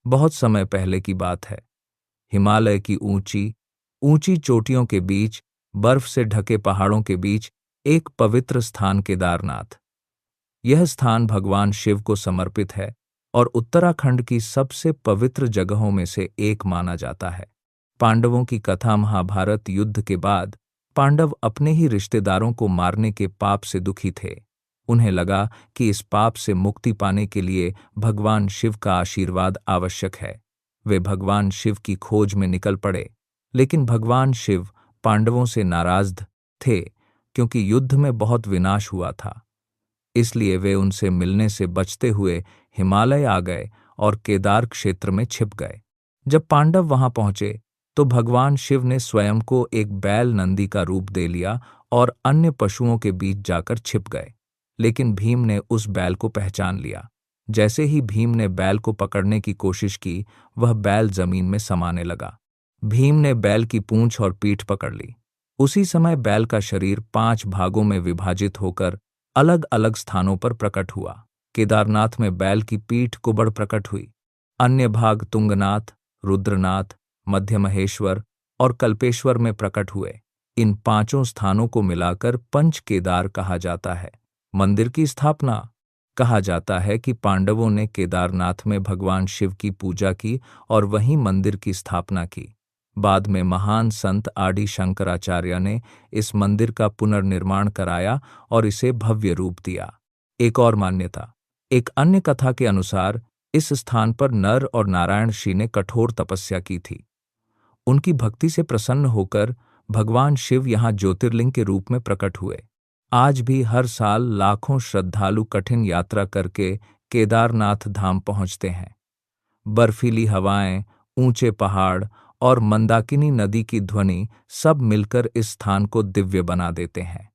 बहुत समय पहले की बात है। हिमालय की ऊंची ऊंची चोटियों के बीच, बर्फ से ढके पहाड़ों के बीच एक पवित्र स्थान केदारनाथ। यह स्थान भगवान शिव को समर्पित है और उत्तराखंड की सबसे पवित्र जगहों में से एक माना जाता है। पांडवों की कथा। महाभारत युद्ध के बाद पांडव अपने ही रिश्तेदारों को मारने के पाप से दुखी थे। उन्हें लगा कि इस पाप से मुक्ति पाने के लिए भगवान शिव का आशीर्वाद आवश्यक है। वे भगवान शिव की खोज में निकल पड़े, लेकिन भगवान शिव पांडवों से नाराज थे क्योंकि युद्ध में बहुत विनाश हुआ था। इसलिए वे उनसे मिलने से बचते हुए हिमालय आ गए और केदार क्षेत्र में छिप गए। जब पांडव वहां पहुंचे तो भगवान शिव ने स्वयं को एक बैल नंदी का रूप दे लिया और अन्य पशुओं के बीच जाकर छिप गए। लेकिन भीम ने उस बैल को पहचान लिया। जैसे ही भीम ने बैल को पकड़ने की कोशिश की, वह बैल जमीन में समाने लगा। भीम ने बैल की पूंछ और पीठ पकड़ ली। उसी समय बैल का शरीर 5 भागों में विभाजित होकर अलग अलग स्थानों पर प्रकट हुआ। केदारनाथ में बैल की पीठ कुबड़ प्रकट हुई। अन्य भाग तुंगनाथ, रुद्रनाथ, मध्य महेश्वर और कल्पेश्वर में प्रकट हुए। इन 5 स्थानों को मिलाकर पंच केदार कहा जाता है। मंदिर की स्थापना। कहा जाता है कि पांडवों ने केदारनाथ में भगवान शिव की पूजा की और वहीं मंदिर की स्थापना की। बाद में महान संत आदि शंकराचार्य ने इस मंदिर का पुनर्निर्माण कराया और इसे भव्य रूप दिया। एक और मान्यता। एक अन्य कथा के अनुसार इस स्थान पर नर और नारायण ऋषि ने कठोर तपस्या की थी। उनकी भक्ति से प्रसन्न होकर भगवान शिव यहाँ ज्योतिर्लिंग के रूप में प्रकट हुए। आज भी हर साल लाखों श्रद्धालु कठिन यात्रा करके केदारनाथ धाम पहुँचते हैं। बर्फीली हवाएं, ऊंचे पहाड़ और मंदाकिनी नदी की ध्वनि सब मिलकर इस स्थान को दिव्य बना देते हैं।